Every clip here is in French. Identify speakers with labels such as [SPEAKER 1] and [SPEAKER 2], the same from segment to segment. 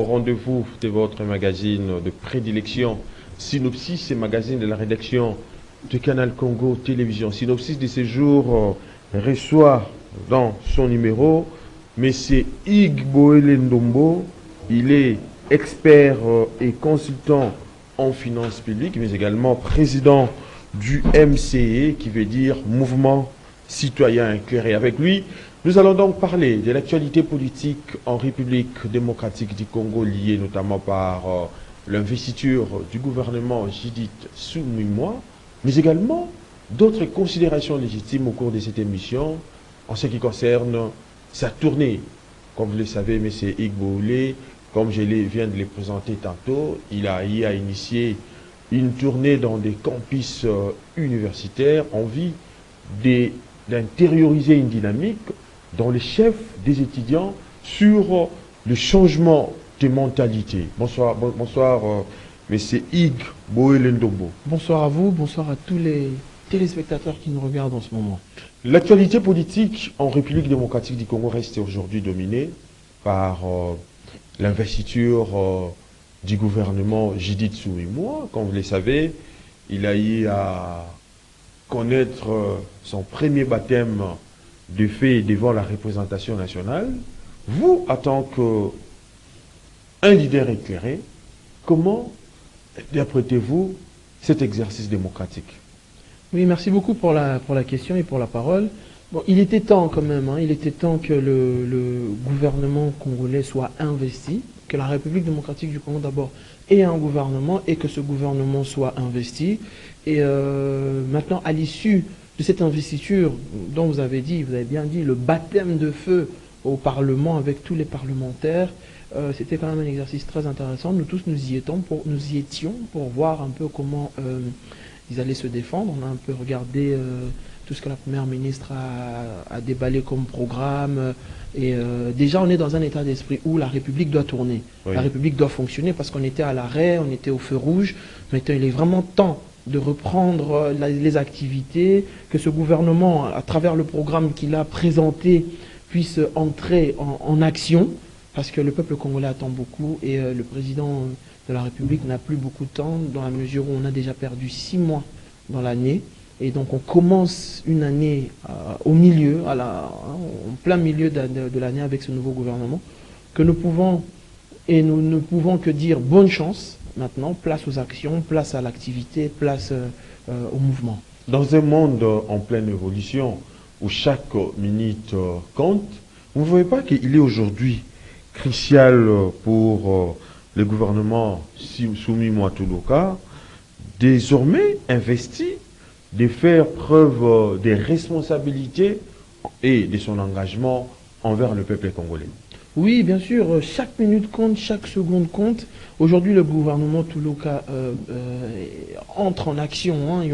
[SPEAKER 1] Rendez-vous de votre magazine de prédilection, Synopsis et magazine de la rédaction de Canal Congo Télévision. Synopsis de ces jours reçoit dans son numéro M. Ig Boele Ndombo. Il est expert et consultant en finances publiques, mais également président du MCE, qui veut dire Mouvement Citoyen Éclairé. Avec lui, nous allons donc parler de l'actualité politique en République démocratique du Congo, liée notamment par l'investiture du gouvernement Judith Suminwa, mais également d'autres considérations légitimes au cours de cette émission en ce qui concerne sa tournée. Comme vous le savez, M. Igboulé, comme je viens de le présenter tantôt, il a initié une tournée dans des campus universitaires en vue d'intérioriser une dynamique dans les chefs des étudiants sur le changement de mentalité. Bonsoir, M. Ig Boele Ndombo.
[SPEAKER 2] Bonsoir à vous, bonsoir à tous les téléspectateurs qui nous regardent en ce moment.
[SPEAKER 1] L'actualité politique en République démocratique du Congo reste aujourd'hui dominée par l'investiture du gouvernement Judith Suminwa. Comme vous le savez, il a eu à connaître son premier baptême de fait devant la représentation nationale. Vous, en tant qu'un leader éclairé, comment interprétez-vous cet exercice démocratique?
[SPEAKER 2] Oui, merci beaucoup pour la question et pour la parole. Bon, il était temps quand même, il était temps que le gouvernement congolais soit investi, que la République démocratique du Congo d'abord ait un gouvernement et que ce gouvernement soit investi. Et maintenant, à l'issue de cette investiture dont vous avez bien dit, le baptême de feu au Parlement avec tous les parlementaires, c'était quand même un exercice très intéressant. Nous tous, nous y étions pour voir un peu comment ils allaient se défendre. On a un peu regardé tout ce que la première ministre a déballé comme programme. Et déjà, on est dans un état d'esprit où la République doit tourner. Oui. La République doit fonctionner parce qu'on était à l'arrêt, on était au feu rouge. Maintenant, il est vraiment temps de reprendre les activités, que ce gouvernement, à travers le programme qu'il a présenté, puisse entrer en action, parce que le peuple congolais attend beaucoup et le président de la République n'a plus beaucoup de temps, dans la mesure où on a déjà perdu 6 mois dans l'année. Et donc on commence une année au milieu, en plein milieu de l'année avec ce nouveau gouvernement, que nous ne pouvons que dire bonne chance. Maintenant, place aux actions, place à l'activité, place au mouvement.
[SPEAKER 1] Dans un monde en pleine évolution, où chaque minute compte, vous ne voyez pas qu'il est aujourd'hui crucial pour le gouvernement Suminwa Tuluka, désormais investi, de faire preuve des responsabilités et de son engagement envers le peuple congolais?
[SPEAKER 2] Oui, bien sûr, chaque minute compte, chaque seconde compte. Aujourd'hui, le gouvernement Tuluka entre en action. Il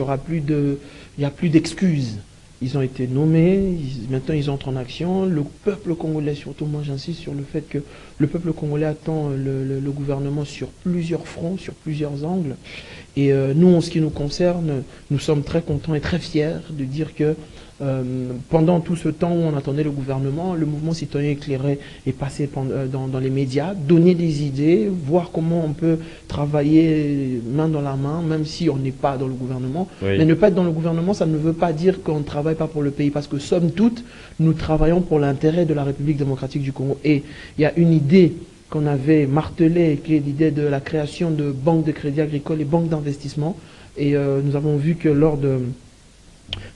[SPEAKER 2] n'y a plus d'excuses. Ils ont été nommés, maintenant ils entrent en action. Le peuple congolais, surtout, moi j'insiste sur le fait que le peuple congolais attend le gouvernement sur plusieurs fronts, sur plusieurs angles. Et nous, en ce qui nous concerne, nous sommes très contents et très fiers de dire que pendant tout ce temps où on attendait le gouvernement, le mouvement citoyen éclairé est passé dans les médias, donner des idées, voir comment on peut travailler main dans la main, même si on n'est pas dans le gouvernement. Oui. Mais ne pas être dans le gouvernement, ça ne veut pas dire qu'on ne travaille pas pour le pays, parce que somme toute, nous travaillons pour l'intérêt de la République démocratique du Congo. Et il y a une idée qu'on avait martelée, qui est l'idée de la création de banques de crédit agricole et banques d'investissement. Et nous avons vu que lors de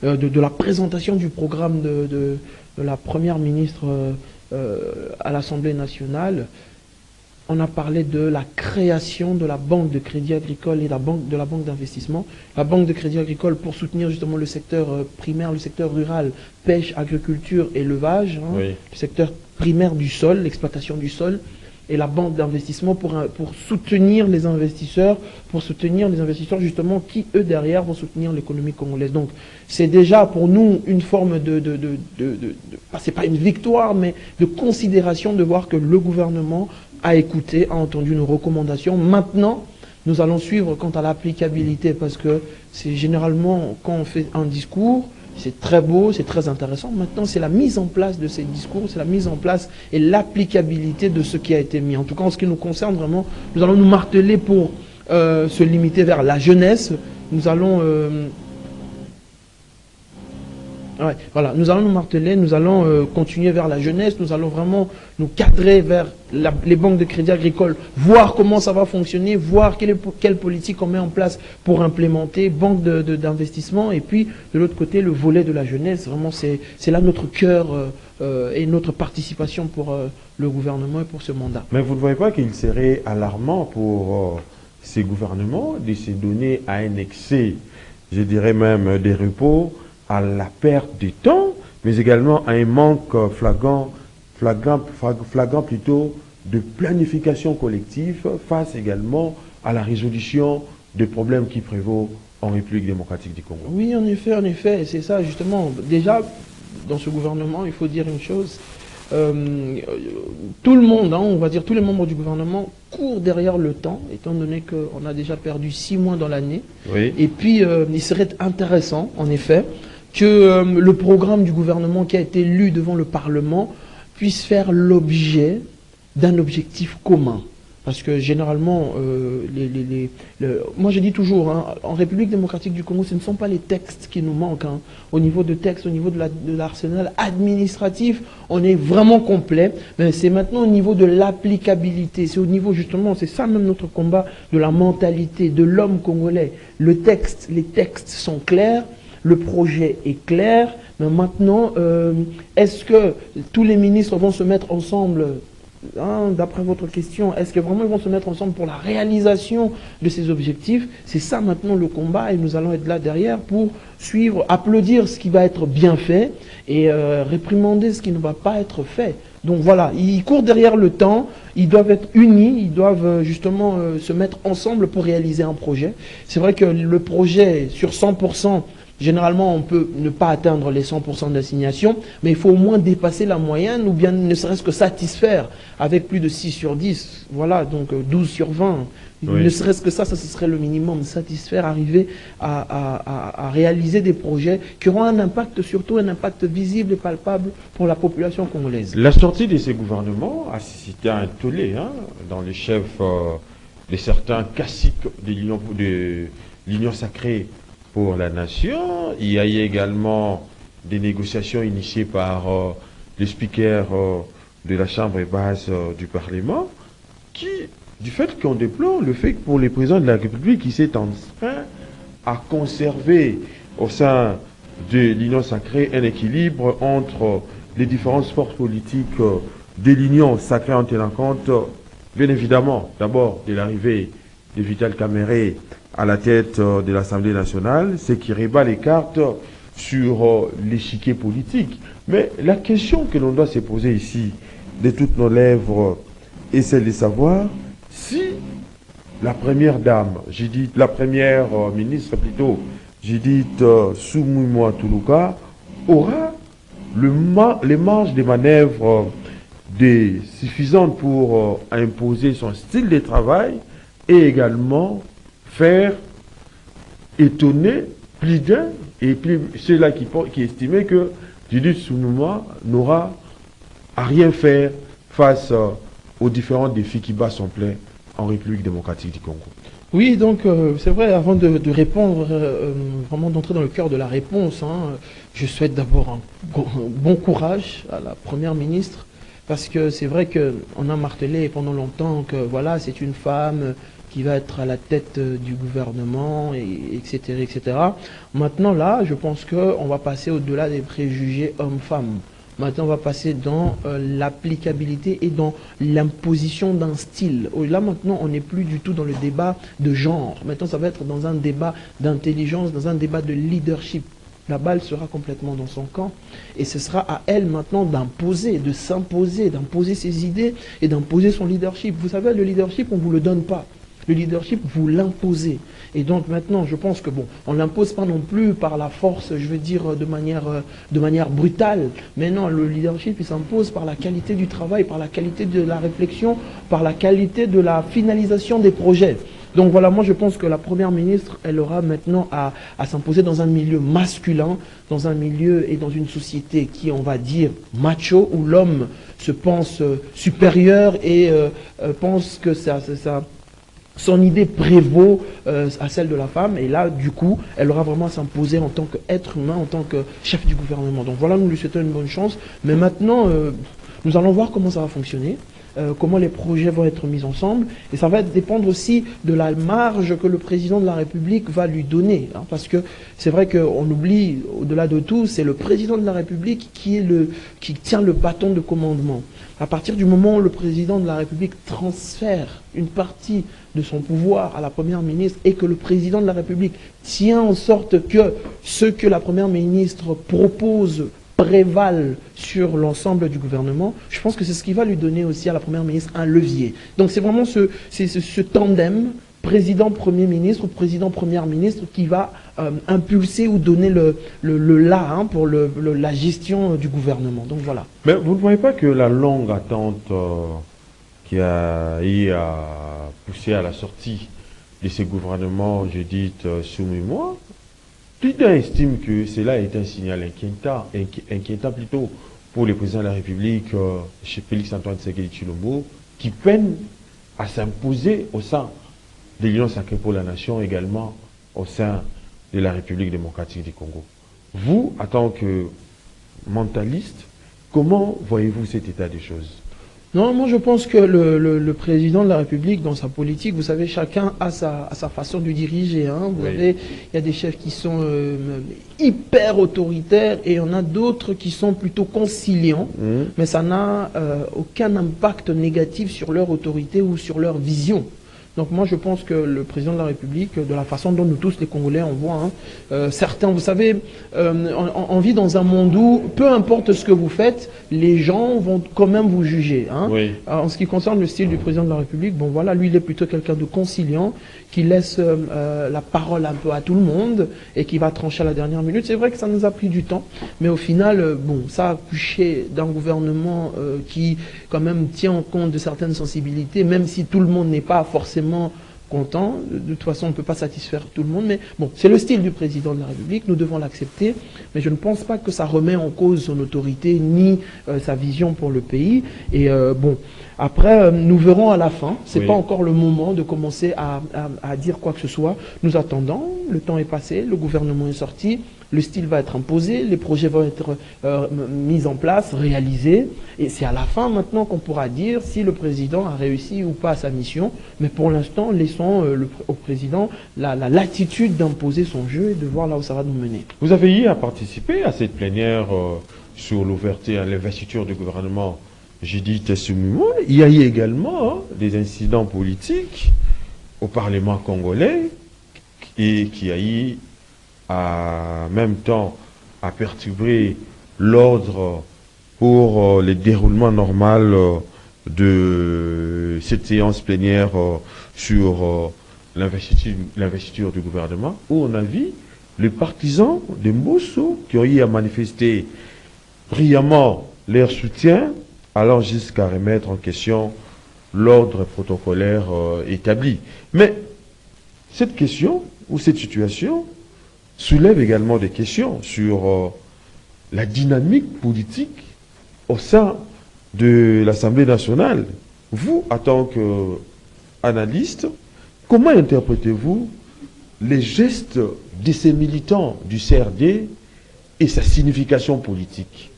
[SPEAKER 2] la présentation du programme de la première ministre à l'Assemblée nationale, on a parlé de la création de la banque de crédit agricole et de la banque d'investissement. La banque de crédit agricole pour soutenir justement le secteur primaire, le secteur rural, pêche, agriculture, élevage, oui. Le secteur primaire du sol, l'exploitation du sol. Et la banque d'investissement pour soutenir les investisseurs, justement qui, eux, derrière, vont soutenir l'économie congolaise. Donc, c'est déjà pour nous une forme c'est pas une victoire, mais de considération de voir que le gouvernement a écouté, a entendu nos recommandations. Maintenant, nous allons suivre quant à l'applicabilité, parce que c'est généralement, quand on fait un discours, c'est très beau, c'est très intéressant. Maintenant, c'est la mise en place de ces discours, c'est la mise en place et l'applicabilité de ce qui a été mis. En tout cas, en ce qui nous concerne, vraiment, nous allons nous marteler pour se limiter vers la jeunesse. Nous allons... ouais, voilà, nous allons nous marteler, nous allons continuer vers la jeunesse, nous allons vraiment nous cadrer vers les banques de crédit agricole, voir comment ça va fonctionner, voir quelle politique on met en place pour implémenter, banque d'investissement, et puis de l'autre côté, le volet de la jeunesse. Vraiment, c'est là notre cœur et notre participation pour le gouvernement et pour ce mandat.
[SPEAKER 1] Mais vous ne voyez pas qu'il serait alarmant pour ces gouvernements de se donner à un excès, je dirais même des repos, à la perte de temps, mais également à un manque flagrant plutôt de planification collective face également à la résolution des problèmes qui prévaut en République démocratique du Congo.
[SPEAKER 2] Oui, en effet, c'est ça justement. Déjà, dans ce gouvernement, il faut dire une chose. Tout le monde, on va dire tous les membres du gouvernement courent derrière le temps, étant donné qu'on a déjà perdu 6 mois dans l'année.
[SPEAKER 1] Oui.
[SPEAKER 2] Et puis, il serait intéressant, en effet, que le programme du gouvernement qui a été lu devant le Parlement puisse faire l'objet d'un objectif commun. Parce que généralement, moi je dis toujours, en République démocratique du Congo, ce ne sont pas les textes qui nous manquent. Au niveau de textes, au niveau de l'arsenal administratif, on est vraiment complet. Mais c'est maintenant au niveau de l'applicabilité. C'est au niveau justement, c'est ça même notre combat, de la mentalité, de l'homme congolais. Les textes sont clairs. Le projet est clair, mais maintenant, est-ce que tous les ministres vont se mettre ensemble, d'après votre question, est-ce que vraiment ils vont se mettre ensemble pour la réalisation de ces objectifs? C'est ça maintenant le combat, et nous allons être là derrière pour suivre, applaudir ce qui va être bien fait et réprimander ce qui ne va pas être fait. Donc voilà, ils courent derrière le temps, ils doivent être unis, ils doivent justement se mettre ensemble pour réaliser un projet. C'est vrai que le projet sur 100%, généralement, on peut ne pas atteindre les 100% d'assignation, mais il faut au moins dépasser la moyenne ou bien ne serait-ce que satisfaire avec plus de 6 sur 10. Voilà, donc 12 sur 20. Oui. Ne serait-ce que ça serait le minimum. Satisfaire, arriver à réaliser des projets qui auront un impact, surtout un impact visible et palpable pour la population congolaise.
[SPEAKER 1] La sortie de ces gouvernements a suscité un tollé dans les chefs de certains caciques de l'Union sacrée pour la nation. Il y a eu également des négociations initiées par le speaker de la Chambre basse du Parlement, qui, du fait qu'on déplore le fait que pour les présidents de la République, qui s'est enfreint à conserver au sein de l'Union sacrée un équilibre entre les différentes forces politiques de l'Union sacrée en tenant compte, bien évidemment, d'abord de l'arrivée de Vital Kamerhe à la tête de l'Assemblée nationale, c'est qui rebat les cartes sur l'échiquier politique. Mais la question que l'on doit se poser ici, de toutes nos lèvres, est celle de savoir si la première dame, j'ai dit la première ministre plutôt, j'ai dit Soumouma Toulouka, aura les marges de manœuvre suffisantes pour imposer son style de travail et également faire étonner plus d'un, et puis ceux-là qui estimaient que Judith Suminwa n'aura à rien faire face aux différents défis qui battent son plein en République démocratique du Congo.
[SPEAKER 2] Oui, donc c'est vrai, avant de répondre, vraiment d'entrer dans le cœur de la réponse, je souhaite d'abord un bon courage à la Première ministre, parce que c'est vrai qu'on a martelé pendant longtemps que voilà, c'est une femme qui va être à la tête du gouvernement, etc., etc. Maintenant, là, je pense qu'on va passer au-delà des préjugés hommes-femmes. Maintenant, on va passer dans l'applicabilité et dans l'imposition d'un style. Là, maintenant, on n'est plus du tout dans le débat de genre. Maintenant, ça va être dans un débat d'intelligence, dans un débat de leadership. La balle sera complètement dans son camp et ce sera à elle maintenant d'imposer, de s'imposer, d'imposer ses idées et d'imposer son leadership. Vous savez, le leadership, on ne vous le donne pas. Le leadership, vous l'imposez. Et donc maintenant, je pense que bon, on ne l'impose pas non plus par la force, je veux dire, de manière brutale. Mais non, le leadership, il s'impose par la qualité du travail, par la qualité de la réflexion, par la qualité de la finalisation des projets. Donc voilà, moi je pense que la première ministre, elle aura maintenant à s'imposer dans un milieu masculin, dans un milieu et dans une société qui, on va dire, macho, où l'homme se pense supérieur et pense que son idée prévaut à celle de la femme. Et là, du coup, elle aura vraiment à s'imposer en tant qu'être humain, en tant que chef du gouvernement. Donc voilà, nous lui souhaitons une bonne chance. Mais maintenant, nous allons voir comment ça va fonctionner. Comment les projets vont être mis ensemble. Et ça va dépendre aussi de la marge que le président de la République va lui donner. Hein, parce que c'est vrai qu'on oublie, au-delà de tout, c'est le président de la République qui tient le bâton de commandement. À partir du moment où le président de la République transfère une partie de son pouvoir à la première ministre et que le président de la République tient en sorte que ce que la première ministre propose prévalent sur l'ensemble du gouvernement, je pense que c'est ce qui va lui donner aussi à la première ministre un levier. Donc c'est vraiment ce tandem président-premier ministre ou président-première ministre qui va impulser ou donner le là hein, pour la gestion du gouvernement. Donc voilà.
[SPEAKER 1] Mais vous ne voyez pas que la longue attente qui a eu à pousser à la sortie de ces gouvernements, je dis, soumis-moi, Plusieurs estiment que cela est un signal inquiétant plutôt pour le président de la République, chez Félix-Antoine Tshisekedi Tshilombo, qui peine à s'imposer au sein de l'Union sacrée pour la nation, également au sein de la République démocratique du Congo. Vous, en tant que mentaliste, comment voyez-vous cet état des choses?
[SPEAKER 2] Non, moi je pense que le président de la République, dans sa politique, vous savez, chacun a sa façon de diriger. Hein. Vous savez, il y a des chefs qui sont hyper autoritaires et il y en a d'autres qui sont plutôt conciliants, mais ça n'a aucun impact négatif sur leur autorité ou sur leur vision. Donc moi je pense que le président de la République, de la façon dont nous tous les Congolais on voit, hein, certains, vous savez, on vit dans un monde où peu importe ce que vous faites, les gens vont quand même vous juger. Hein.
[SPEAKER 1] Oui.
[SPEAKER 2] En ce qui concerne le style du président de la République, bon voilà, lui il est plutôt quelqu'un de conciliant, qui laisse la parole un peu à tout le monde et qui va trancher à la dernière minute. C'est vrai que ça nous a pris du temps, mais au final, bon, ça a accouché d'un gouvernement qui quand même tient compte de certaines sensibilités, même si tout le monde n'est pas forcément content. De toute façon, on ne peut pas satisfaire tout le monde, mais bon, c'est le style du président de la République, nous devons l'accepter, mais je ne pense pas que ça remet en cause son autorité ni sa vision pour le pays. Et bon, après, nous verrons à la fin. C'est pas encore le moment de commencer à dire quoi que ce soit. Nous attendons, le temps est passé, le gouvernement est sorti, le style va être imposé, les projets vont être mis en place, réalisés, et c'est à la fin maintenant qu'on pourra dire si le président a réussi ou pas sa mission. Mais pour l'instant, laissons au président la latitude d'imposer son jeu et de voir là où ça va nous mener.
[SPEAKER 1] Vous avez eu à participer à cette plénière sur l'ouverture à l'investiture du gouvernement Judith Sumimu. Il y a eu également des incidents politiques au Parlement congolais et qui a eu en même temps à perturber l'ordre pour le déroulement normal de cette séance plénière sur l'investiture du gouvernement, où on a vu les partisans de Mbosso qui ont eu à manifester brillamment leur soutien, allant jusqu'à remettre en question l'ordre protocolaire établi. Mais cette question ou cette situation soulève également des questions sur la dynamique politique au sein de l'Assemblée nationale. Vous, en tant qu'analyste, comment interprétez-vous les gestes de ces militants du CRD et sa signification politique?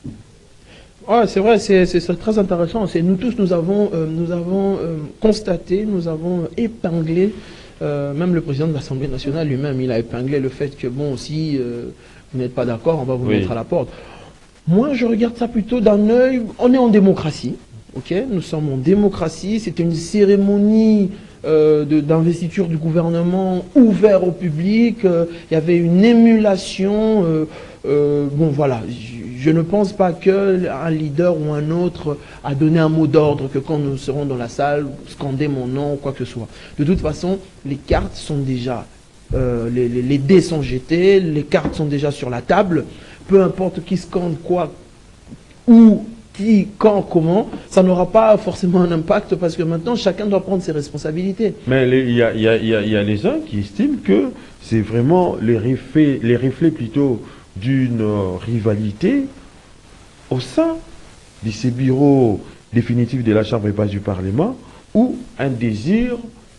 [SPEAKER 2] Ouais, c'est vrai, c'est très intéressant. Nous tous, nous avons constaté, nous avons épinglé, même le président de l'Assemblée nationale lui-même, il a épinglé le fait que, bon, si vous n'êtes pas d'accord, on va vous mettre à la porte. Moi, je regarde ça plutôt d'un œil, on est en démocratie, ok? Nous sommes en démocratie, c'était une cérémonie d'investiture du gouvernement ouvert au public, il y avait une émulation, bon voilà, je ne pense pas qu'un leader ou un autre a donné un mot d'ordre que quand nous serons dans la salle, scander mon nom ou quoi que ce soit. De toute façon, les cartes sont déjà, les dés sont jetés, les cartes sont déjà sur la table, peu importe qui scande quoi, où qui, quand, comment, ça n'aura pas forcément un impact parce que maintenant chacun doit prendre ses responsabilités.
[SPEAKER 1] Mais il y a les uns qui estiment que c'est vraiment les reflets plutôt d'une rivalité au sein de ces bureaux définitifs de la Chambre basse du Parlement ou un désir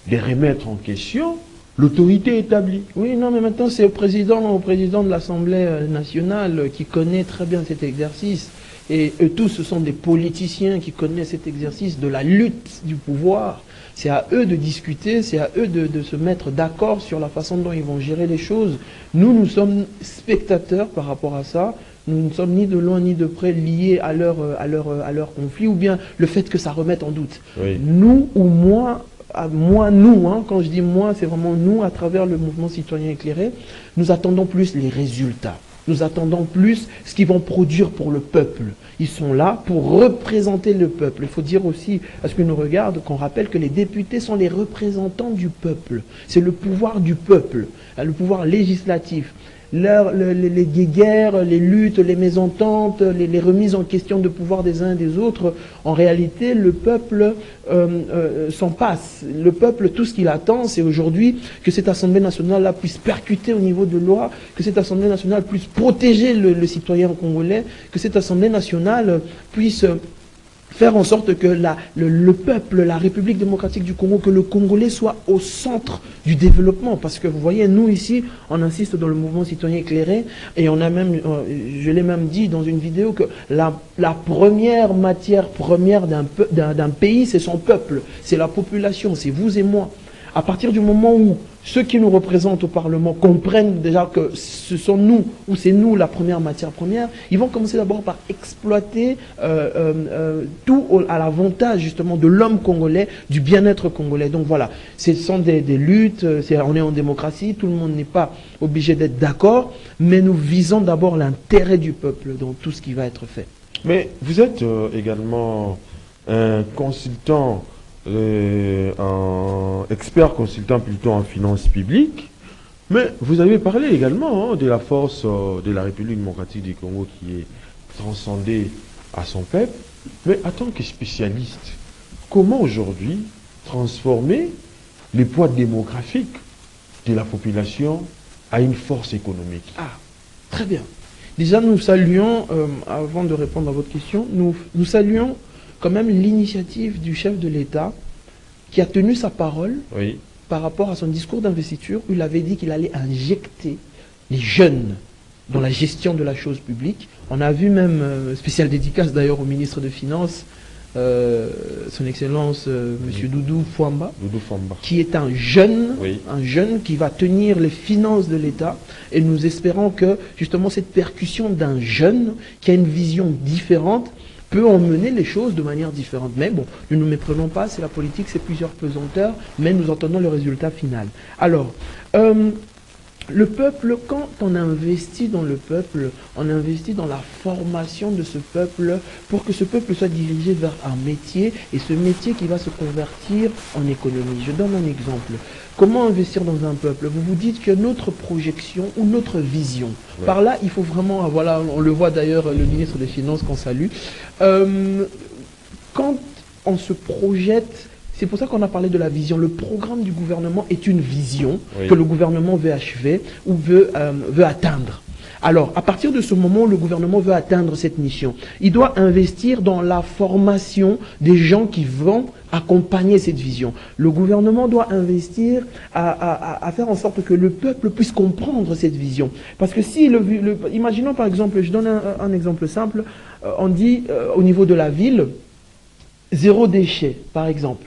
[SPEAKER 1] de remettre en question l'autorité établie.
[SPEAKER 2] Oui, non, mais maintenant c'est au président de l'Assemblée nationale qui connaît très bien cet exercice. Et eux tous, ce sont des politiciens qui connaissent cet exercice de la lutte du pouvoir. C'est à eux de discuter, c'est à eux de se mettre d'accord sur la façon dont ils vont gérer les choses. Nous sommes spectateurs par rapport à ça. Nous ne sommes ni de loin ni de près liés à leur conflit ou bien le fait que ça remette en doute.
[SPEAKER 1] Oui.
[SPEAKER 2] Nous ou moi, quand je dis moi, c'est vraiment nous, à travers le mouvement citoyen éclairé, nous attendons plus les résultats. Nous attendons plus ce qu'ils vont produire pour le peuple. Ils sont là pour représenter le peuple. Il faut dire aussi, à ce que nous regarde, qu'on rappelle que les députés sont les représentants du peuple. C'est le pouvoir du peuple, le pouvoir législatif. Les guéguerres, les luttes, les mésententes, les remises en question de pouvoir des uns et des autres, en réalité, le peuple s'en passe. Le peuple, tout ce qu'il attend, c'est aujourd'hui que cette Assemblée nationale-là puisse percuter au niveau de loi, que cette Assemblée nationale puisse protéger le citoyen congolais, que cette Assemblée nationale puisse faire en sorte que le peuple, la République démocratique du Congo, que le Congolais soit au centre du développement. Parce que vous voyez, nous ici, on insiste dans le mouvement citoyen éclairé, et on a même, je l'ai même dit dans une vidéo, que la première matière première d'un pays, c'est son peuple, c'est la population, c'est vous et moi. À partir du moment où ceux qui nous représentent au Parlement comprennent déjà que ce sont nous, ou c'est nous la première matière première, ils vont commencer d'abord par exploiter tout à l'avantage justement de l'homme congolais, du bien-être congolais. Donc voilà, ce sont des luttes, on est en démocratie, tout le monde n'est pas obligé d'être d'accord, mais nous visons d'abord l'intérêt du peuple dans tout ce qui va être fait.
[SPEAKER 1] Mais vous êtes également un consultant, un expert consultant plutôt en finances publiques, mais vous avez parlé également de la force de la République démocratique du Congo qui est transcendée à son peuple. Mais en tant que spécialiste, comment aujourd'hui transformer les poids démographiques de la population à une force économique?
[SPEAKER 2] Ah, très bien. Déjà, nous saluons, avant de répondre à votre question, nous saluons quand même l'initiative du chef de l'État qui a tenu sa parole par rapport à son discours d'investiture où il avait dit qu'il allait injecter les jeunes dans la gestion de la chose publique. On a vu même, spéciale dédicace d'ailleurs au ministre des Finances, son Excellence Monsieur Doudou Fwamba, qui est un jeune qui va tenir les finances de l'État, et nous espérons que justement cette percussion d'un jeune qui a une vision différente peut emmener les choses de manière différente. Mais bon, ne nous méprenons pas, c'est la politique, c'est plusieurs pesanteurs, mais nous entendons le résultat final. Alors, le peuple, quand on investit dans le peuple, on investit dans la formation de ce peuple pour que ce peuple soit dirigé vers un métier, et ce métier qui va se convertir en économie. Je donne un exemple. Comment investir dans un peuple? Vous vous dites que notre projection ou notre vision, par là, il faut vraiment, voilà, on le voit d'ailleurs, le ministre des Finances qu'on salue, quand on se projette. C'est pour ça qu'on a parlé de la vision. Le programme du gouvernement est une vision que le gouvernement veut achever ou veut atteindre. Alors, à partir de ce moment où le gouvernement veut atteindre cette mission, il doit investir dans la formation des gens qui vont accompagner cette vision. Le gouvernement doit investir à faire en sorte que le peuple puisse comprendre cette vision. Parce que si, imaginons par exemple, je donne un exemple simple, on dit au niveau de la ville, 0 déchet, par exemple.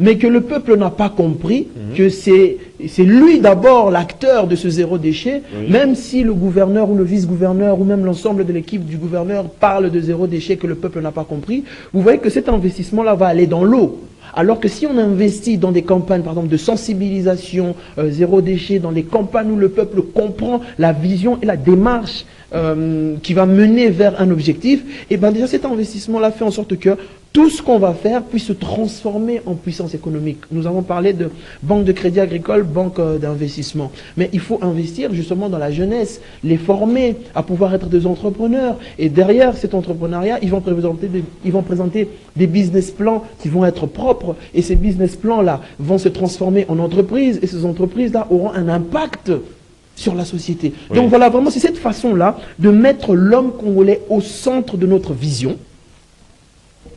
[SPEAKER 2] Mais que le peuple n'a pas compris que c'est lui d'abord l'acteur de ce 0 déchet, même si le gouverneur ou le vice-gouverneur ou même l'ensemble de l'équipe du gouverneur parle de 0 déchet que le peuple n'a pas compris, vous voyez que cet investissement-là va aller dans l'eau. Alors que si on investit dans des campagnes, par exemple, de sensibilisation, 0 déchet, dans des campagnes où le peuple comprend la vision et la démarche qui va mener vers un objectif, et bien déjà cet investissement-là fait en sorte que tout ce qu'on va faire puisse se transformer en puissance économique. Nous avons parlé de banque de crédit agricole, banque d'investissement. Mais il faut investir justement dans la jeunesse, les former à pouvoir être des entrepreneurs. Et derrière cet entrepreneuriat, ils vont présenter des business plans qui vont être propres. Et ces business plans-là vont se transformer en entreprises. Et ces entreprises-là auront un impact sur la société.
[SPEAKER 1] Oui.
[SPEAKER 2] Donc voilà, vraiment, c'est cette façon-là de mettre l'homme congolais au centre de notre vision.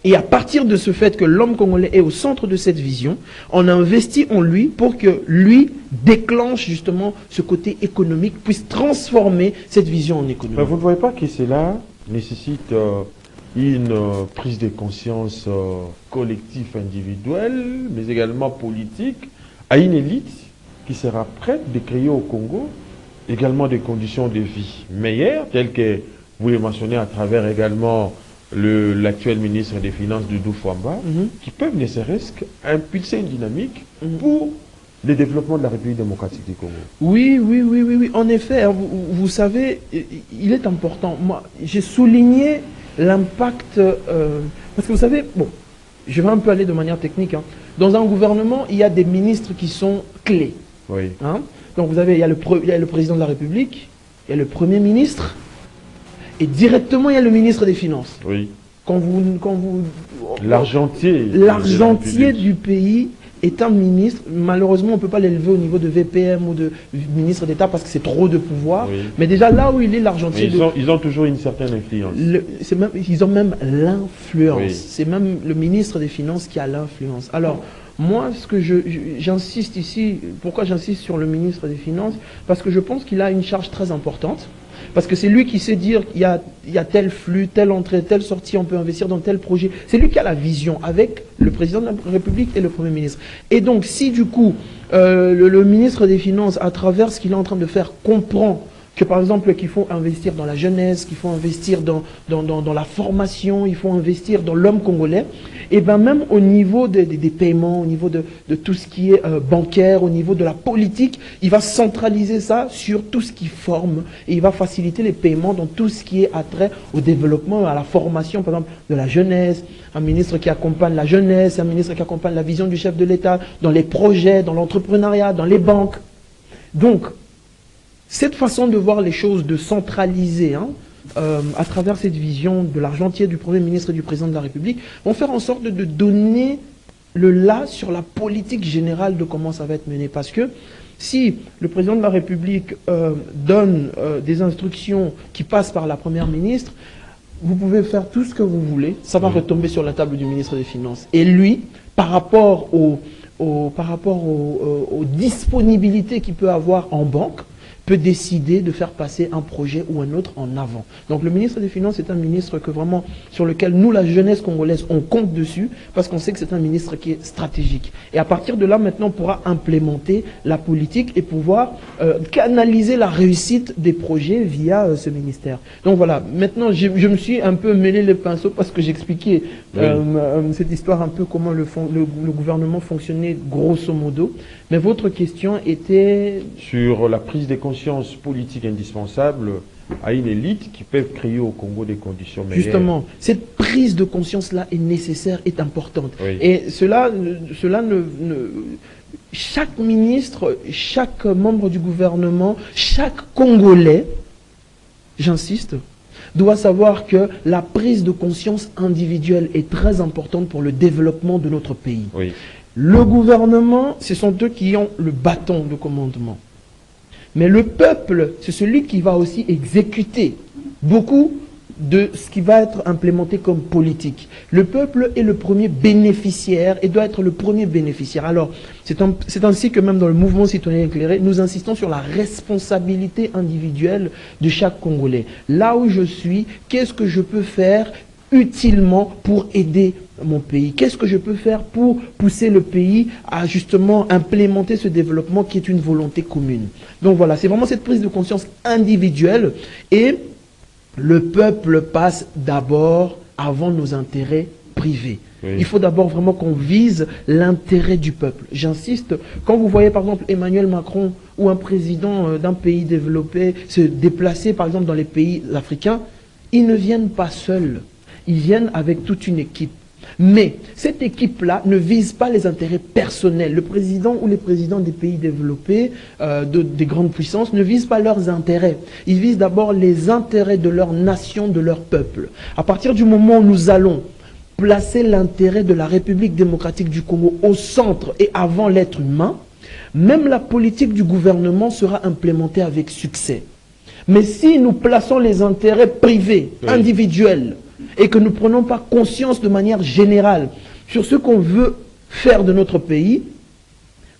[SPEAKER 2] Et à partir de ce fait que l'homme congolais est au centre de cette vision, on investit en lui pour que lui déclenche justement ce côté économique, puisse transformer cette vision en économie.
[SPEAKER 1] Mais vous ne voyez pas que cela nécessite une prise de conscience collective, individuelle, mais également politique, à une élite qui sera prête de créer au Congo également des conditions de vie meilleures, telles que vous les mentionnez à travers également l'actuel ministre des Finances, Doudou Fwamba, qui peuvent ne serait-ce qu'impulser une dynamique pour le développement de la République démocratique du Congo.
[SPEAKER 2] Oui, en effet, hein, vous savez, il est important. Moi, j'ai souligné l'impact, parce que vous savez, bon, je vais un peu aller de manière technique, hein. Dans un gouvernement, il y a des ministres qui sont clés.
[SPEAKER 1] Oui.
[SPEAKER 2] Hein. Donc vous avez, il y a le président de la République, il y a le Premier ministre, et directement, il y a le ministre des Finances.
[SPEAKER 1] Oui.
[SPEAKER 2] L'argentier du pays est un ministre. Malheureusement, on ne peut pas l'élever au niveau de VPM ou de ministre d'État parce que c'est trop de pouvoir. Oui. Mais déjà, là où il est l'argentier...
[SPEAKER 1] Ils ont toujours une certaine influence.
[SPEAKER 2] Ils ont même l'influence.
[SPEAKER 1] Oui.
[SPEAKER 2] C'est même le ministre des Finances qui a l'influence. Alors, moi, ce que j'insiste ici, pourquoi j'insiste sur le ministre des Finances? Parce que je pense qu'il a une charge très importante. Parce que c'est lui qui sait dire qu'il y a tel flux, telle entrée, telle sortie, on peut investir dans tel projet. C'est lui qui a la vision avec le président de la République et le Premier ministre. Et donc, si du coup, le ministre des Finances, à travers ce qu'il est en train de faire, comprend que par exemple qu'il faut investir dans la jeunesse, qu'il faut investir dans la formation, il faut investir dans l'homme congolais, et bien même au niveau des paiements, au niveau de tout ce qui est bancaire, au niveau de la politique, il va centraliser ça sur tout ce qui forme et il va faciliter les paiements dans tout ce qui est attrait au développement, à la formation par exemple de la jeunesse, un ministre qui accompagne la jeunesse, un ministre qui accompagne la vision du chef de l'État dans les projets, dans l'entrepreneuriat, dans les banques. Donc, cette façon de voir les choses, de centraliser, hein, à travers cette vision de l'argentier, du Premier ministre et du Président de la République, vont faire en sorte de donner le là sur la politique générale de comment ça va être mené. Parce que si le Président de la République donne des instructions qui passent par la Première ministre, vous pouvez faire tout ce que vous voulez, ça va retomber sur la table du ministre des Finances. Et lui, par rapport aux disponibilités qu'il peut avoir en banque, peut décider de faire passer un projet ou un autre en avant. Donc le ministre des Finances est un ministre que vraiment, sur lequel nous, la jeunesse congolaise, on compte dessus, parce qu'on sait que c'est un ministre qui est stratégique. Et à partir de là, maintenant, on pourra implémenter la politique et pouvoir canaliser la réussite des projets via ce ministère. Donc voilà, maintenant, je me suis un peu mêlé les pinceaux parce que j'expliquais cette histoire un peu comment le gouvernement fonctionnait grosso modo. Mais votre question était...
[SPEAKER 1] Sur la prise de conscience politique indispensable à une élite qui peut créer au Congo des conditions meilleures.
[SPEAKER 2] Justement, cette prise de conscience-là est nécessaire, est importante.
[SPEAKER 1] Oui.
[SPEAKER 2] Et chaque ministre, chaque membre du gouvernement, chaque Congolais, j'insiste, doit savoir que la prise de conscience individuelle est très importante pour le développement de notre pays.
[SPEAKER 1] Oui.
[SPEAKER 2] Le gouvernement, ce sont eux qui ont le bâton de commandement. Mais le peuple, c'est celui qui va aussi exécuter beaucoup de ce qui va être implémenté comme politique. Le peuple est le premier bénéficiaire et doit être le premier bénéficiaire. Alors, c'est ainsi que même dans le mouvement citoyen éclairé, nous insistons sur la responsabilité individuelle de chaque Congolais. Là où je suis, qu'est-ce que je peux faire utilement pour aider mon pays? Qu'est-ce que je peux faire pour pousser le pays à justement implémenter ce développement qui est une volonté commune? Donc voilà, c'est vraiment cette prise de conscience individuelle et le peuple passe d'abord avant nos intérêts privés. Oui. Il faut d'abord vraiment qu'on vise l'intérêt du peuple. J'insiste, quand vous voyez par exemple Emmanuel Macron ou un président d'un pays développé se déplacer par exemple dans les pays africains, ils ne viennent pas seuls. Ils viennent avec toute une équipe. Mais cette équipe-là ne vise pas les intérêts personnels. Le président ou les présidents des pays développés, des grandes puissances, ne visent pas leurs intérêts. Ils visent d'abord les intérêts de leur nation, de leur peuple. À partir du moment où nous allons placer l'intérêt de la République démocratique du Congo au centre et avant l'être humain, même la politique du gouvernement sera implémentée avec succès. Mais si nous plaçons les intérêts privés, individuels, et que nous ne prenons pas conscience de manière générale sur ce qu'on veut faire de notre pays,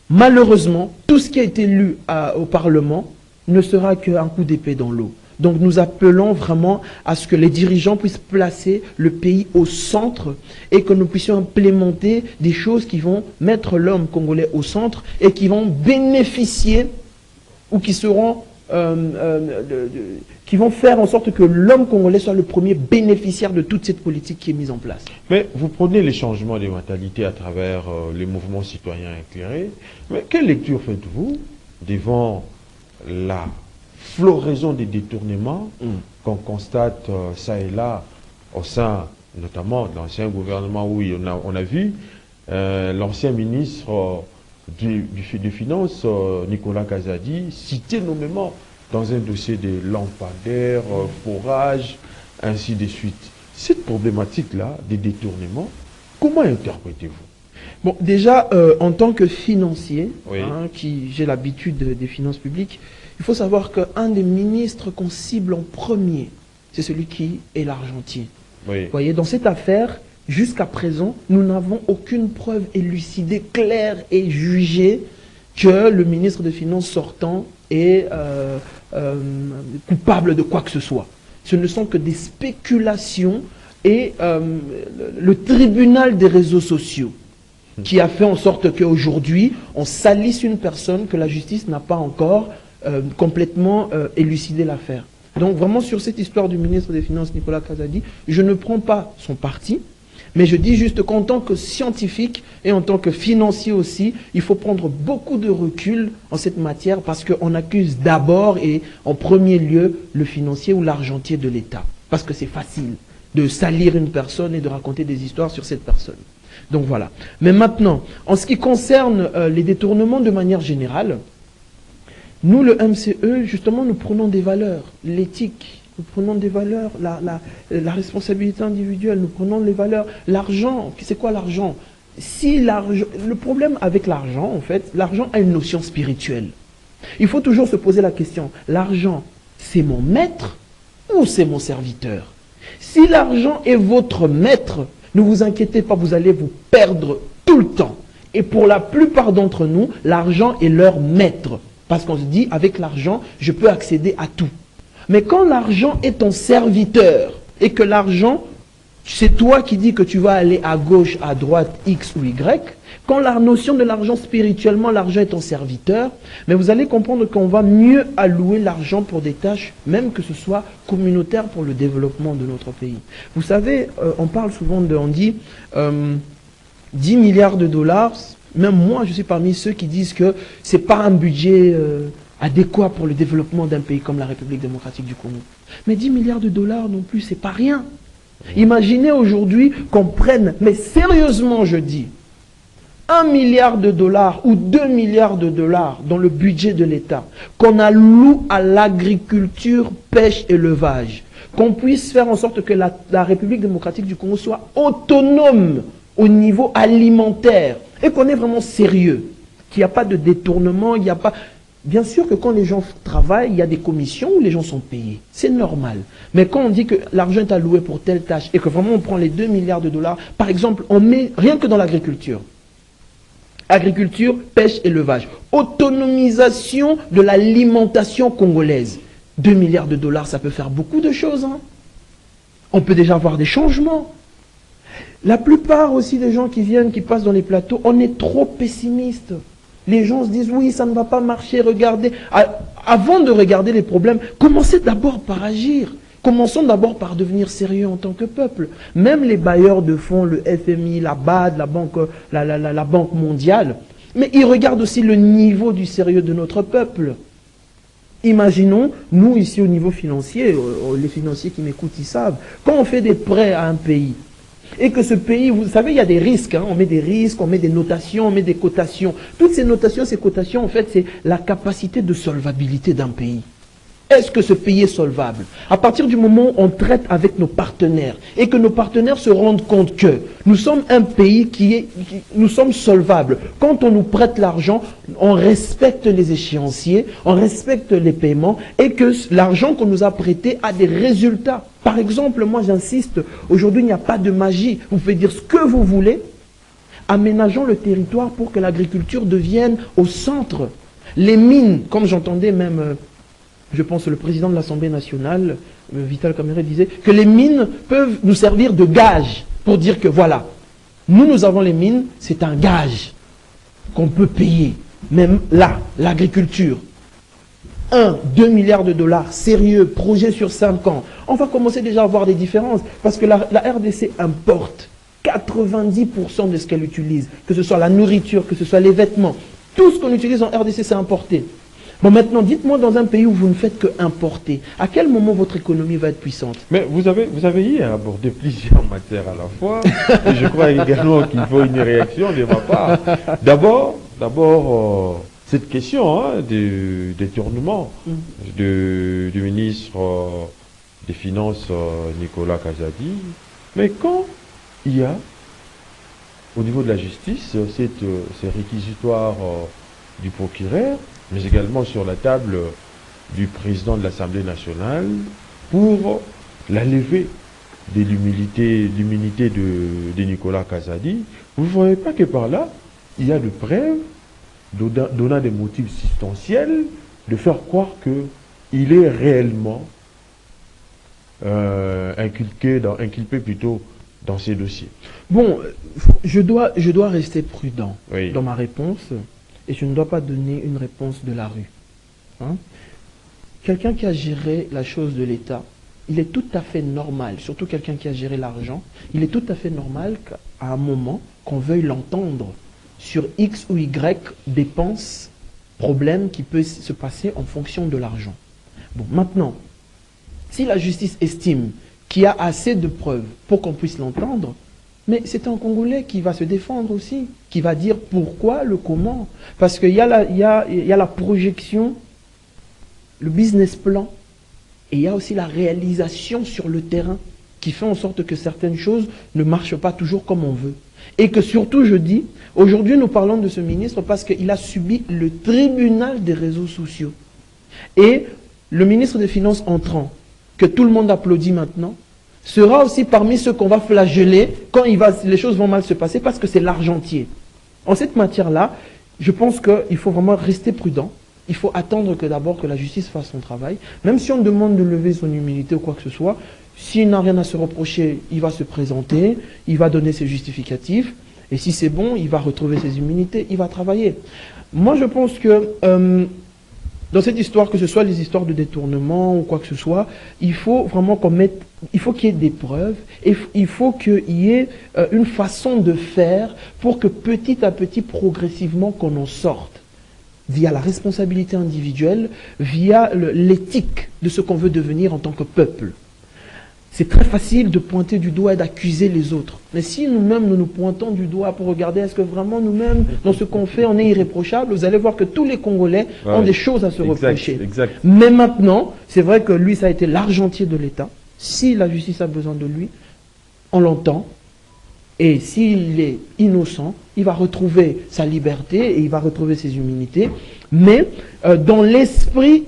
[SPEAKER 2] malheureusement, tout ce qui a été lu au Parlement ne sera qu'un coup d'épée dans l'eau. Donc nous appelons vraiment à ce que les dirigeants puissent placer le pays au centre et que nous puissions implémenter des choses qui vont mettre l'homme congolais au centre et qui vont bénéficier ou qui seront qui vont faire en sorte que l'homme congolais soit le premier bénéficiaire de toute cette politique qui est mise en place.
[SPEAKER 1] Mais vous prenez les changements des mentalités à travers les mouvements citoyens éclairés. Mais quelle lecture faites-vous devant la floraison des détournements qu'on constate ça et là au sein notamment de l'ancien gouvernement où on a vu l'ancien ministre des Finances, Nicolas Kazadi, cité nommément dans un dossier de lampadaires, forage, ainsi de suite. Cette problématique-là, des détournements, comment interprétez-vous?
[SPEAKER 2] Bon, déjà, en tant que financier,
[SPEAKER 1] oui.
[SPEAKER 2] J'ai l'habitude des finances publiques, il faut savoir qu'un des ministres qu'on cible en premier, c'est celui qui est l'argentier.
[SPEAKER 1] Oui.
[SPEAKER 2] Vous voyez, dans cette affaire, jusqu'à présent, nous n'avons aucune preuve élucidée, claire et jugée que le ministre des Finances sortant est coupable de quoi que ce soit. Ce ne sont que des spéculations et le tribunal des réseaux sociaux qui a fait en sorte qu'aujourd'hui, on salisse une personne que la justice n'a pas encore complètement élucidé l'affaire. Donc vraiment sur cette histoire du ministre des Finances, Nicolas Kazadi, je ne prends pas son parti, mais je dis juste qu'en tant que scientifique et en tant que financier aussi, il faut prendre beaucoup de recul en cette matière parce qu'on accuse d'abord et en premier lieu le financier ou l'argentier de l'État. Parce que c'est facile de salir une personne et de raconter des histoires sur cette personne. Donc voilà. Mais maintenant, en ce qui concerne les détournements de manière générale, nous, le MCE, justement, nous prenons des valeurs, l'éthique, nous prenons des valeurs, la responsabilité individuelle, nous prenons les valeurs, l'argent, c'est quoi l'argent? Le problème avec l'argent, en fait, l'argent a une notion spirituelle. Il faut toujours se poser la question, l'argent, c'est mon maître ou c'est mon serviteur? Si l'argent est votre maître, ne vous inquiétez pas, vous allez vous perdre tout le temps. Et pour la plupart d'entre nous, l'argent est leur maître. Parce qu'on se dit, avec l'argent, je peux accéder à tout. Mais quand l'argent est ton serviteur, et que l'argent, c'est toi qui dis que tu vas aller à gauche, à droite, X ou Y, quand la notion de l'argent spirituellement, l'argent est ton serviteur, mais vous allez comprendre qu'on va mieux allouer l'argent pour des tâches, même que ce soit communautaire pour le développement de notre pays. Vous savez, on parle souvent on dit 10 milliards de dollars, même moi je suis parmi ceux qui disent que ce n'est pas un budget adéquat pour le développement d'un pays comme la République démocratique du Congo. Mais 10 milliards de dollars non plus, c'est pas rien. Imaginez aujourd'hui qu'on prenne, mais sérieusement je dis, 1 milliard de dollars ou 2 milliards de dollars dans le budget de l'État, qu'on alloue à l'agriculture, pêche, élevage, qu'on puisse faire en sorte que la République démocratique du Congo soit autonome au niveau alimentaire et qu'on est vraiment sérieux, qu'il n'y a pas de détournement, il n'y a pas... Bien sûr que quand les gens travaillent, il y a des commissions où les gens sont payés. C'est normal. Mais quand on dit que l'argent est alloué pour telle tâche et que vraiment on prend les 2 milliards de dollars, par exemple, on met rien que dans l'agriculture. Agriculture, pêche, élevage. Autonomisation de l'alimentation congolaise. 2 milliards de dollars, ça peut faire beaucoup de choses. Hein. On peut déjà voir des changements. La plupart aussi des gens qui viennent, qui passent dans les plateaux, on est trop pessimiste. Les gens se disent, oui, ça ne va pas marcher, regardez. Avant de regarder les problèmes, commencez d'abord par agir. Commençons d'abord par devenir sérieux en tant que peuple. Même les bailleurs de fonds, le FMI, la BAD, la Banque mondiale, mais ils regardent aussi le niveau du sérieux de notre peuple. Imaginons, nous ici au niveau financier, les financiers qui m'écoutent, ils savent, quand on fait des prêts à un pays, Et que ce pays, vous savez, il y a des risques, hein. On met des risques, on met des notations, on met des cotations. Toutes ces notations, ces cotations, en fait, c'est la capacité de solvabilité d'un pays. Est-ce que ce pays est solvable? À partir du moment où on traite avec nos partenaires et que nos partenaires se rendent compte que nous sommes un pays nous sommes solvables. Quand on nous prête l'argent, on respecte les échéanciers, on respecte les paiements et que l'argent qu'on nous a prêté a des résultats. Par exemple, moi j'insiste, aujourd'hui il n'y a pas de magie. Vous pouvez dire ce que vous voulez, aménageons le territoire pour que l'agriculture devienne au centre. Les mines, comme j'entendais même... je pense le président de l'Assemblée nationale, Vital Kamerhe, disait que les mines peuvent nous servir de gage pour dire que voilà, nous avons les mines, c'est un gage qu'on peut payer. Même là, l'agriculture, 2 milliards de dollars, sérieux, projet sur 5 ans. On va commencer déjà à avoir des différences parce que la RDC importe 90% de ce qu'elle utilise, que ce soit la nourriture, que ce soit les vêtements. Tout ce qu'on utilise en RDC, c'est importé. Bon, maintenant, dites-moi, dans un pays où vous ne faites que importer, à quel moment votre économie va être puissante?
[SPEAKER 1] Mais vous avez hier abordé plusieurs matières à la fois. Et je crois également qu'il faut une réaction de ma part. D'abord, cette question du détournement du ministre des Finances, Nicolas Kazadi. Mais quand il y a, au niveau de la justice, ces réquisitoires du procureur, mais également sur la table du président de l'Assemblée nationale pour la levée de l'immunité de Nicolas Kazadi, vous ne voyez pas que par là, il y a de preuves donnant des motifs substantiels de faire croire qu'il est réellement inculpé plutôt dans ces dossiers.
[SPEAKER 2] Bon, je dois rester prudent dans ma réponse. Et je ne dois pas donner une réponse de la rue. Hein? Quelqu'un qui a géré la chose de l'État, il est tout à fait normal, surtout quelqu'un qui a géré l'argent, il est tout à fait normal qu'à un moment, qu'on veuille l'entendre sur X ou Y dépenses, problèmes qui peuvent se passer en fonction de l'argent. Bon, maintenant, si la justice estime qu'il y a assez de preuves pour qu'on puisse l'entendre, mais c'est un Congolais qui va se défendre aussi, qui va dire pourquoi, le comment. Parce qu'il y a la projection, le business plan, et il y a aussi la réalisation sur le terrain, qui fait en sorte que certaines choses ne marchent pas toujours comme on veut. Et que surtout, je dis, aujourd'hui nous parlons de ce ministre parce qu'il a subi le tribunal des réseaux sociaux. Et le ministre des Finances entrant, que tout le monde applaudit maintenant, sera aussi parmi ceux qu'on va flageller quand les choses vont mal se passer parce que c'est l'argentier. En cette matière-là, je pense qu'il faut vraiment rester prudent. Il faut attendre d'abord que la justice fasse son travail. Même si on demande de lever son immunité ou quoi que ce soit, s'il n'a rien à se reprocher, il va se présenter, il va donner ses justificatifs. Et si c'est bon, il va retrouver ses immunités, il va travailler. Moi, je pense que... dans cette histoire, que ce soit les histoires de détournement ou quoi que ce soit, il faut vraiment il faut qu'il y ait des preuves, et il faut qu'il y ait une façon de faire pour que petit à petit, progressivement, qu'on en sorte. Via la responsabilité individuelle, via l'éthique de ce qu'on veut devenir en tant que peuple. C'est très facile de pointer du doigt et d'accuser les autres. Mais si nous-mêmes, nous pointons du doigt pour regarder est-ce que vraiment nous-mêmes, dans ce qu'on fait, on est irréprochable, vous allez voir que tous les Congolais ont des choses à se reprocher.
[SPEAKER 1] Exact.
[SPEAKER 2] Mais maintenant, c'est vrai que lui, ça a été l'argentier de l'État. Si la justice a besoin de lui, on l'entend. Et s'il est innocent, il va retrouver sa liberté et il va retrouver ses immunités. Mais dans l'esprit,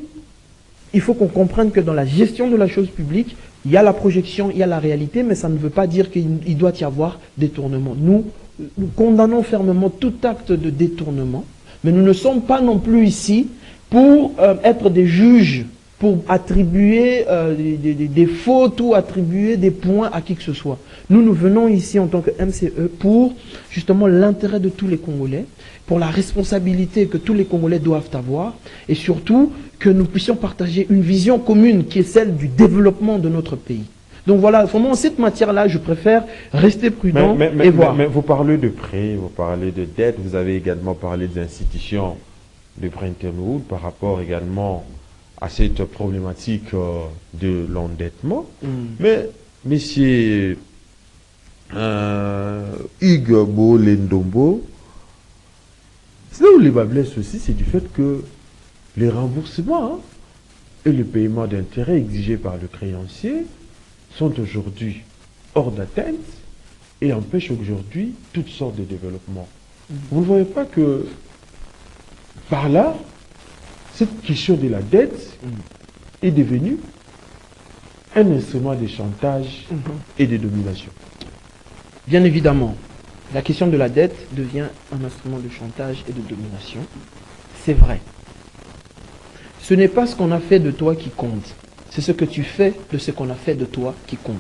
[SPEAKER 2] il faut qu'on comprenne que dans la gestion de la chose publique, il y a la projection, il y a la réalité, mais ça ne veut pas dire qu'il doit y avoir détournement. Nous condamnons fermement tout acte de détournement, mais nous ne sommes pas non plus ici pour être des juges, pour attribuer des fautes ou attribuer des points à qui que ce soit. Nous venons ici en tant que MCE pour justement l'intérêt de tous les Congolais, pour la responsabilité que tous les Congolais doivent avoir, et surtout que nous puissions partager une vision commune qui est celle du développement de notre pays. Donc voilà, vraiment, en cette matière-là, je préfère rester prudent et voir.
[SPEAKER 1] Mais vous parlez de prêts, vous parlez de dettes, vous avez également parlé des institutions de Bretton Woods par rapport également à cette problématique de l'endettement. Mais, messieurs Hugues Bolendombo, c'est là où les bas blessent aussi, c'est du fait que les remboursements et le paiement d'intérêts exigés par le créancier sont aujourd'hui hors d'atteinte et empêchent aujourd'hui toutes sortes de développements. Vous ne voyez pas que par là, cette question de la dette est devenue un instrument de chantage et de domination.
[SPEAKER 2] Bien évidemment, la question de la dette devient un instrument de chantage et de domination. C'est vrai. Ce n'est pas ce qu'on a fait de toi qui compte. C'est ce que tu fais de ce qu'on a fait de toi qui compte.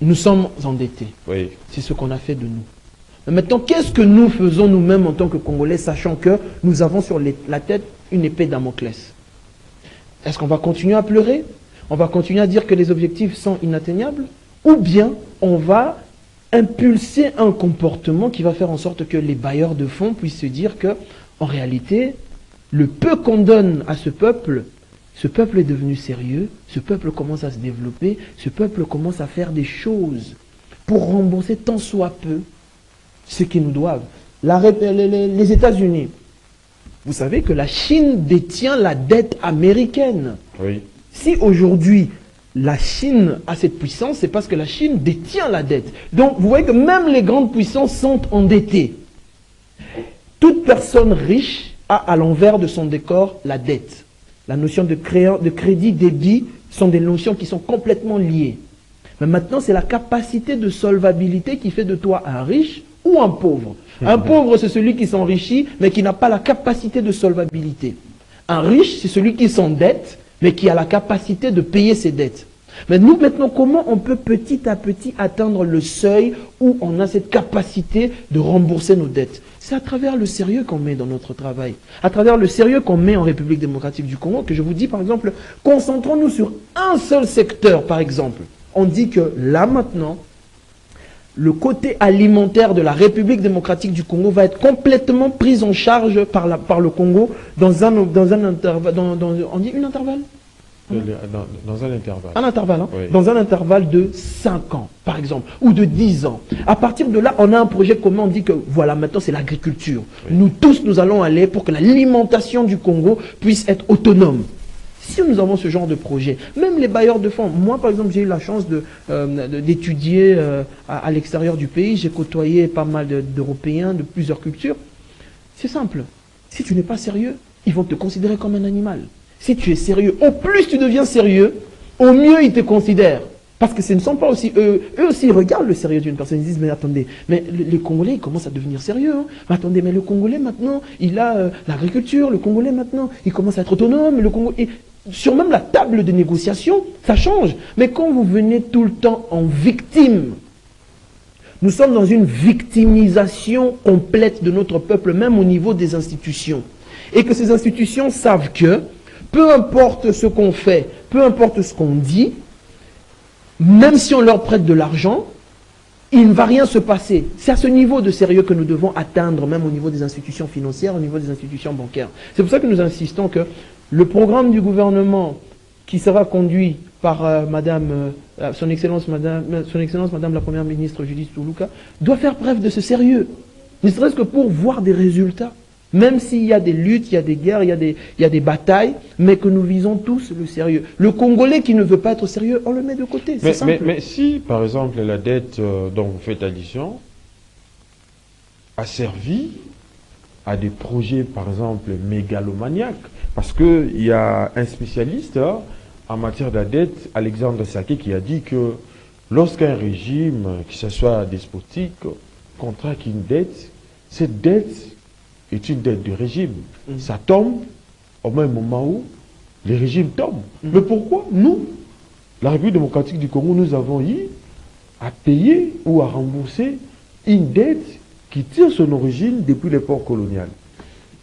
[SPEAKER 2] Nous sommes endettés.
[SPEAKER 1] Oui.
[SPEAKER 2] C'est ce qu'on a fait de nous. Mais maintenant, qu'est-ce que nous faisons nous-mêmes en tant que Congolais, sachant que nous avons sur la tête une épée Damoclès? Est-ce qu'on va continuer à pleurer? On va continuer à dire que les objectifs sont inatteignables? Ou bien on va impulser un comportement qui va faire en sorte que les bailleurs de fonds puissent se dire que, en réalité, le peu qu'on donne à ce peuple est devenu sérieux, ce peuple commence à se développer, ce peuple commence à faire des choses pour rembourser tant soit peu ce qu'ils nous doivent. Les États-Unis, vous savez que la Chine détient la dette américaine.
[SPEAKER 1] Oui.
[SPEAKER 2] Si aujourd'hui la Chine a cette puissance, c'est parce que la Chine détient la dette. Donc vous voyez que même les grandes puissances sont endettées. Toute personne riche a à l'envers de son décor la dette. La notion de crédit, débit sont des notions qui sont complètement liées. Mais maintenant, c'est la capacité de solvabilité qui fait de toi un riche ou un pauvre. Un pauvre, c'est celui qui s'enrichit, mais qui n'a pas la capacité de solvabilité. Un riche, c'est celui qui s'endette, mais qui a la capacité de payer ses dettes. Mais nous, maintenant, comment on peut petit à petit atteindre le seuil où on a cette capacité de rembourser nos dettes? C'est à travers le sérieux qu'on met dans notre travail, à travers le sérieux qu'on met en République démocratique du Congo, que je vous dis, par exemple, concentrons-nous sur un seul secteur, par exemple. On dit que là, maintenant, le côté alimentaire de la République démocratique du Congo va être complètement pris en charge par le Congo dans un intervalle, on dit une intervalle?
[SPEAKER 1] Dans un intervalle.
[SPEAKER 2] Un intervalle, hein?
[SPEAKER 1] Oui.
[SPEAKER 2] Dans un intervalle de 5 ans, par exemple, ou de 10 ans. À partir de là, on a un projet commun, on dit que voilà, maintenant c'est l'agriculture. Oui. Nous tous, nous allons aller pour que l'alimentation du Congo puisse être autonome. Si nous avons ce genre de projet, même les bailleurs de fonds, moi par exemple j'ai eu la chance d'étudier à l'extérieur du pays, j'ai côtoyé pas mal d'Européens de plusieurs cultures. C'est simple, si tu n'es pas sérieux, ils vont te considérer comme un animal. Si tu es sérieux, au plus tu deviens sérieux, au mieux ils te considèrent. Parce que ce ne sont pas aussi eux aussi ils regardent le sérieux d'une personne, ils disent mais attendez, mais les Congolais ils commencent à devenir sérieux. Hein. Mais attendez, mais le Congolais maintenant, il a l'agriculture, le Congolais maintenant, il commence à être autonome, le Congo... Et sur même la table de négociation, ça change. Mais quand vous venez tout le temps en victime, nous sommes dans une victimisation complète de notre peuple, même au niveau des institutions. Et que ces institutions savent que, peu importe ce qu'on fait, peu importe ce qu'on dit, même si on leur prête de l'argent, il ne va rien se passer. C'est à ce niveau de sérieux que nous devons atteindre, même au niveau des institutions financières, au niveau des institutions bancaires. C'est pour ça que nous insistons que le programme du gouvernement qui sera conduit par son Excellence Madame la Première ministre Judith Toulouka doit faire preuve de ce sérieux. Ne serait-ce que pour voir des résultats. Même s'il y a des luttes, il y a des guerres, il y a des batailles, mais que nous visons tous le sérieux. Le Congolais qui ne veut pas être sérieux, on le met de côté, c'est simple.
[SPEAKER 1] Mais si, par exemple, la dette dont vous faites allusion a servi à des projets, par exemple, mégalomaniaques, parce qu'il y a un spécialiste en matière de la dette, Alexandre Saké, qui a dit que lorsqu'un régime, que ce soit despotique, contracte une dette, cette dette est une dette de régime. Ça tombe au même moment où les régimes tombent. Mais pourquoi nous, la République démocratique du Congo, nous avons eu à payer ou à rembourser une dette qui tire son origine depuis l'époque coloniale?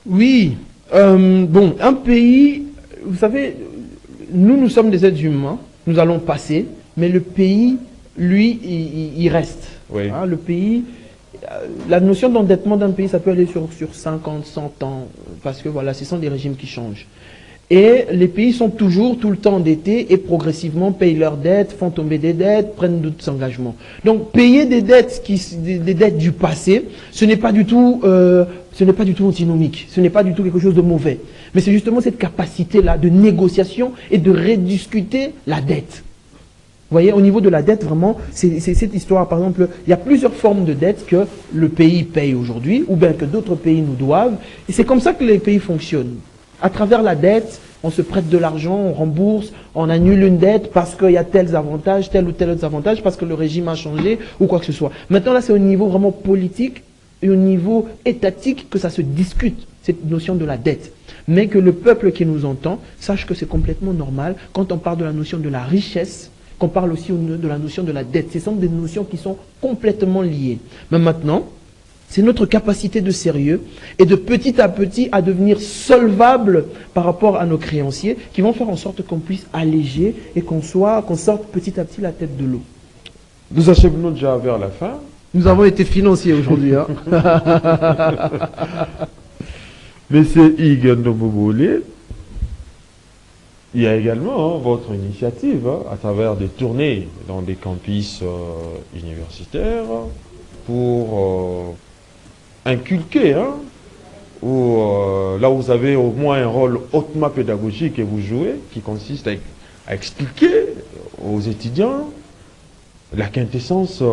[SPEAKER 2] Oui, bon, un pays, vous savez, nous sommes des êtres humains, nous allons passer, mais le pays, lui, il reste.
[SPEAKER 1] Oui.
[SPEAKER 2] Hein, le pays... La notion d'endettement d'un pays, ça peut aller sur 50, 100 ans, parce que voilà, ce sont des régimes qui changent. Et les pays sont toujours tout le temps endettés et progressivement payent leurs dettes, font tomber des dettes, prennent d'autres engagements. Donc payer des dettes, des dettes du passé, ce n'est pas du tout antinomique, ce n'est pas du tout quelque chose de mauvais. Mais c'est justement cette capacité-là de négociation et de rediscuter la dette. Vous voyez, au niveau de la dette, vraiment, c'est cette histoire. Par exemple, il y a plusieurs formes de dettes que le pays paye aujourd'hui, ou bien que d'autres pays nous doivent. Et c'est comme ça que les pays fonctionnent. À travers la dette, on se prête de l'argent, on rembourse, on annule une dette parce qu'il y a tels avantages, tel ou tel autre avantage, parce que le régime a changé ou quoi que ce soit. Maintenant, là, c'est au niveau vraiment politique et au niveau étatique que ça se discute, cette notion de la dette. Mais que le peuple qui nous entend sache que c'est complètement normal quand on parle de la notion de la richesse, qu'on parle aussi de la notion de la dette. Ce sont des notions qui sont complètement liées. Mais maintenant, c'est notre capacité de sérieux et de petit à petit à devenir solvable par rapport à nos créanciers qui vont faire en sorte qu'on puisse alléger et qu'on sorte petit à petit la tête de l'eau.
[SPEAKER 1] Nous acheminons déjà vers la fin.
[SPEAKER 2] Nous avons été financiers aujourd'hui. Hein.
[SPEAKER 1] Monsieur Hugues Ndombobole, il y a également votre initiative à travers des tournées dans des campus universitaires pour inculquer, ou là où vous avez au moins un rôle hautement pédagogique que vous jouez, qui consiste à expliquer aux étudiants la quintessence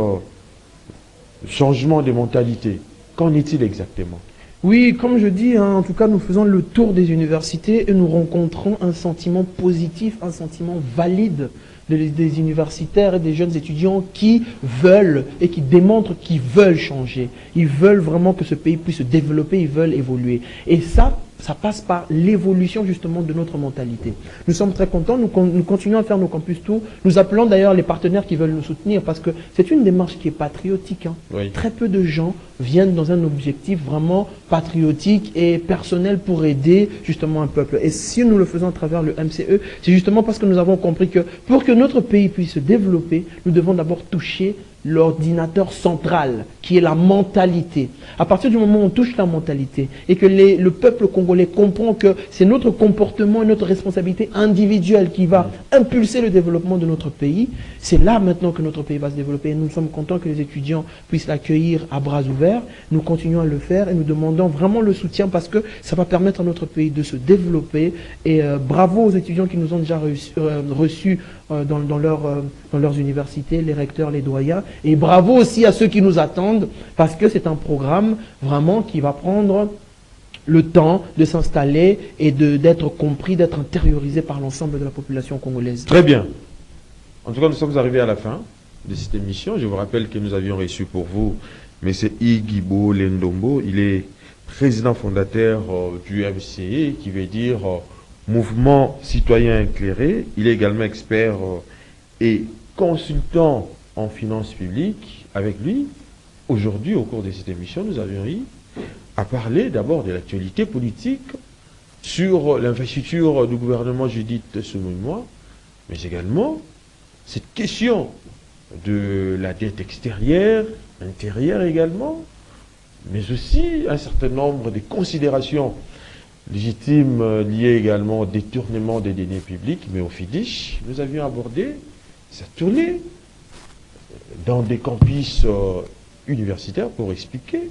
[SPEAKER 1] changement de mentalité. Qu'en est-il exactement?
[SPEAKER 2] Oui, comme je dis, hein, en tout cas, nous faisons le tour des universités et nous rencontrons un sentiment positif, un sentiment valide des universitaires et des jeunes étudiants qui veulent et qui démontrent qu'ils veulent changer. Ils veulent vraiment que ce pays puisse se développer, ils veulent évoluer. Et ça passe par l'évolution justement de notre mentalité. Nous sommes très contents, nous continuons à faire nos campus tours. Nous appelons d'ailleurs les partenaires qui veulent nous soutenir parce que c'est une démarche qui est patriotique. Hein.
[SPEAKER 1] Oui.
[SPEAKER 2] Très peu de gens viennent dans un objectif vraiment patriotique et personnel pour aider justement un peuple. Et si nous le faisons à travers le MCE, c'est justement parce que nous avons compris que pour que notre pays puisse se développer, nous devons d'abord toucher l'ordinateur central, qui est la mentalité. À partir du moment où on touche la mentalité et que le peuple congolais comprend que c'est notre comportement et notre responsabilité individuelle qui va impulser le développement de notre pays, c'est là maintenant que notre pays va se développer. Et nous sommes contents que les étudiants puissent l'accueillir à bras ouverts. Nous continuons à le faire et nous demandons vraiment le soutien parce que ça va permettre à notre pays de se développer. Et bravo aux étudiants qui nous ont déjà reçus dans leurs universités, les recteurs, les doyens. Et bravo aussi à ceux qui nous attendent, parce que c'est un programme vraiment qui va prendre le temps de s'installer et d'être compris, d'être intériorisé par l'ensemble de la population congolaise.
[SPEAKER 1] Très bien. En tout cas, nous sommes arrivés à la fin de cette émission. Je vous rappelle que nous avions reçu pour vous M. Igibole Ndombo. Il est président fondateur du MCE, qui veut dire Mouvement Citoyen Éclairé. Il est également expert et consultant en finances publiques. Avec lui, aujourd'hui, au cours de cette émission, nous avions eu à parler d'abord de l'actualité politique sur l'investiture du gouvernement Judith Suminwa, mais également cette question de la dette extérieure, intérieure également, mais aussi un certain nombre de considérations légitimes liées également au détournement des deniers publics, mais au FIDISH. Nous avions abordé cette tournée dans des campus universitaires pour expliquer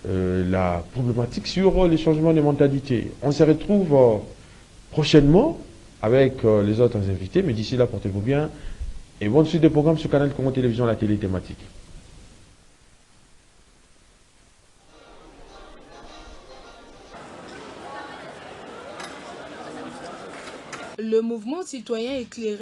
[SPEAKER 1] la problématique sur les changements de mentalité. On se retrouve prochainement avec les autres invités, mais d'ici là, portez-vous bien et bonne suite des programmes sur Canal Congo Télévision, la télé thématique.
[SPEAKER 3] Le mouvement citoyen éclairé